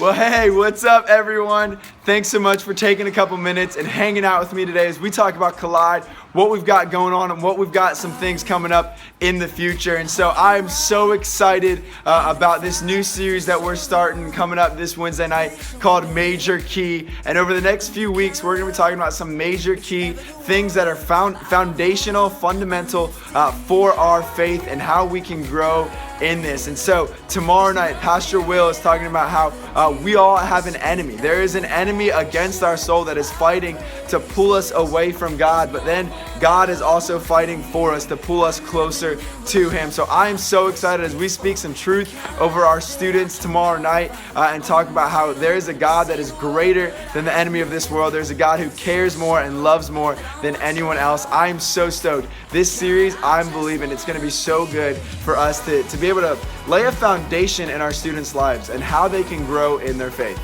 Well, hey, what's up, everyone? Thanks so much for taking a couple minutes and hanging out with me today as we talk about Collide, what we've got going on, and what we've got some things coming up in the future. And so I'm so excited about this new series that we're starting coming up this Wednesday night called Major Key. And over the next few weeks, we're going to be talking about some major key things that are foundational, fundamental for our faith and how we can grow in this. And so tomorrow night, Pastor Will is talking about how we all have an enemy. There is an enemy against our soul that is fighting to pull us away from God, but then God is also fighting for us to pull us closer to Him. So I am so excited as we speak some truth over our students tomorrow night and talk about how there is a God that is greater than the enemy of this world. There's a God who cares more and loves more than anyone else. I am so stoked. This series, I'm believing it's going to be so good for us to be able to lay a foundation in our students' lives and how they can grow in their faith.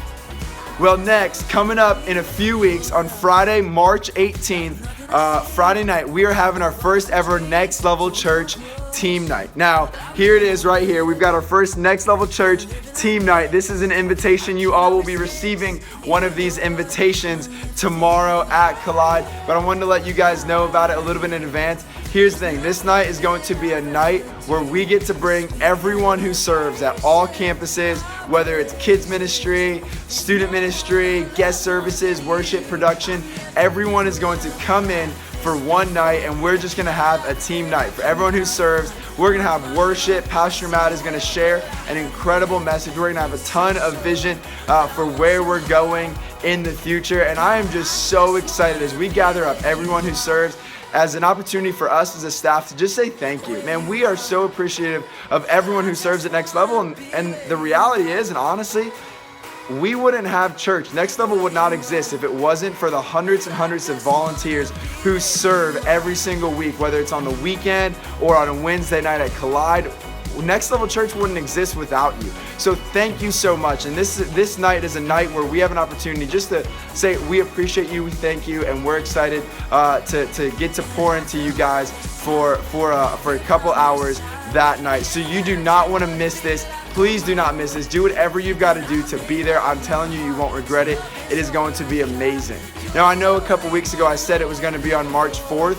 Well, next, coming up in a few weeks on Friday, March 18th, Friday night, we are having our first ever Next Level Church team night. Now, here it is right here. We've got our first Next Level Church team night. This is an invitation. You all will be receiving one of these invitations tomorrow at Collide, but I wanted to let you guys know about it a little bit in advance. Here's the thing, this night is going to be a night where we get to bring everyone who serves at all campuses, whether it's kids ministry, student ministry, guest services, worship, production. Everyone is going to come in for one night, and we're just gonna have a team night. For everyone who serves, we're gonna have worship. Pastor Matt is gonna share an incredible message. We're gonna have a ton of vision for where we're going in the future. And I am just so excited as we gather up everyone who serves as an opportunity for us as a staff to just say thank you. Man, we are so appreciative of everyone who serves at Next Level. And the reality is, and honestly, we wouldn't have church. Next Level would not exist if it wasn't for the hundreds and hundreds of volunteers who serve every single week, whether it's on the weekend or on a Wednesday night at Collide. Next Level Church wouldn't exist without you. So thank you so much. And this night is a night where we have an opportunity just to say we appreciate you, we thank you, and we're excited to get to pour into you guys for a couple hours that night. So you do not want to miss this. Please do not miss this. Do whatever you've got to do to be there. I'm telling you, you won't regret it. It is going to be amazing. Now, I know a couple weeks ago I said it was going to be on March 4th,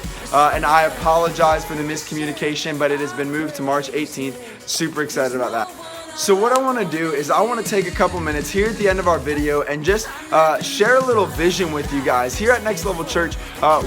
and I apologize for the miscommunication, but it has been moved to March 18th. Super excited about that. So what I want to do is I want to take a couple minutes here at the end of our video and just share a little vision with you guys. Here at Next Level Church,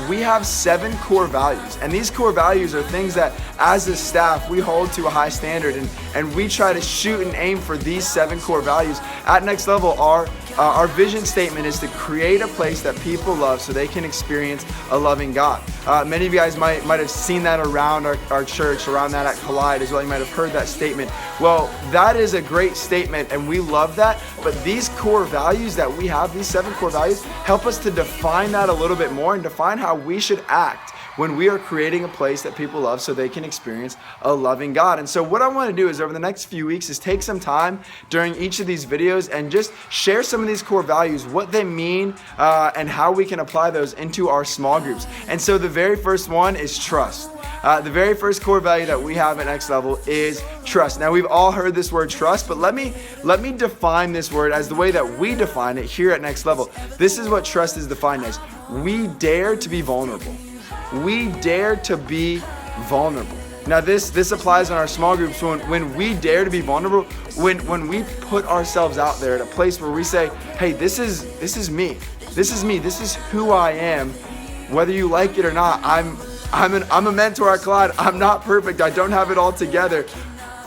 we have 7 core values. And these core values are things that as a staff, we hold to a high standard. And we try to shoot and aim for these 7 core values. At Next Level, our vision statement is to create a place that people love so they can experience a loving God. Many of you guys might have seen that around our church, around that at Collide as well. You might have heard that statement. Well, that is a great statement and we love that, but these core values that we have, these 7 core values, help us to define that a little bit more and define how we should act when we are creating a place that people love so they can experience a loving God. And so what I want to do is over the next few weeks is take some time during each of these videos and just share some of these core values, what they mean, and how we can apply those into our small groups. And so the very first one is trust. The very first core value that we have at Next Level is trust. Now, we've all heard this word trust, but let me define this word as the way that we define it here at Next Level. This is what trust is defined as. We dare to be vulnerable. We dare to be vulnerable. Now, this applies in our small groups when we dare to be vulnerable, when we put ourselves out there at a place where we say, hey, this is me. This is me. This is who I am. Whether you like it or not, I'm a mentor at Collide. I'm not perfect. I don't have it all together.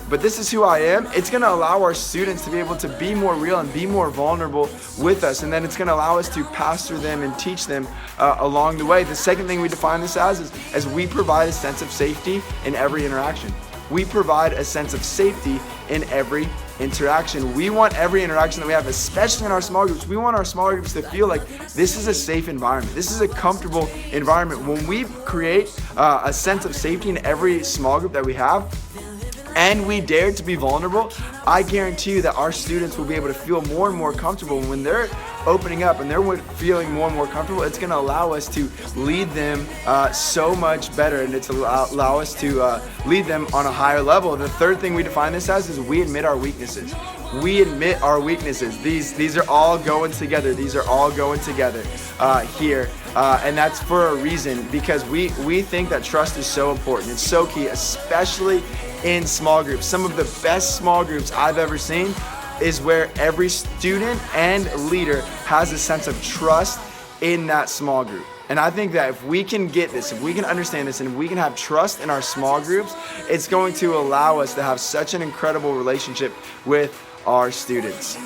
But this is who I am. It's going to allow our students to be able to be more real and be more vulnerable with us. And then it's going to allow us to pastor them and teach them along the way. The second thing we define this as we provide a sense of safety in every interaction. We provide a sense of safety in every interaction. We want every interaction that we have, especially in our small groups, we want our small groups to feel like this is a safe environment. This is a comfortable environment. When we create a sense of safety in every small group that we have, and we dare to be vulnerable, I guarantee you that our students will be able to feel more and more comfortable. When they're opening up and they're feeling more and more comfortable, it's going to allow us to lead them so much better, and it's allow us to lead them on a higher level. The third thing we define this as is we admit our weaknesses. We admit our weaknesses. These are all going together. These are all going together here. And that's for a reason, because we think that trust is so important. It's so key, especially in small groups. Some of the best small groups I've ever seen is where every student and leader has a sense of trust in that small group. And I think that if we can get this, if we can understand this, and if we can have trust in our small groups, it's going to allow us to have such an incredible relationship with our students.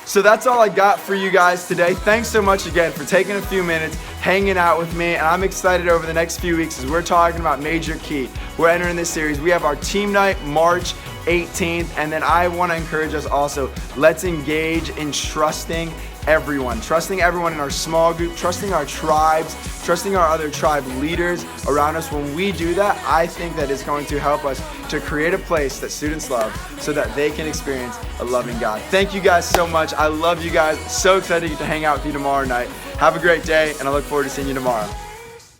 So that's all I got for you guys today. Thanks so much again for taking a few minutes, hanging out with me, and I'm excited over the next few weeks as we're talking about Major Key. We're entering this series. We have our team night March 18th, and then I want to encourage us also, let's engage in trusting everyone in our small group, trusting our tribes, trusting our other tribe leaders around us. When we do that, I think that it's going to help us to create a place that students love so that they can experience a loving God. Thank you guys so much. I love you guys. So excited to hang out with you tomorrow night. Have a great day, and I look forward to seeing you tomorrow.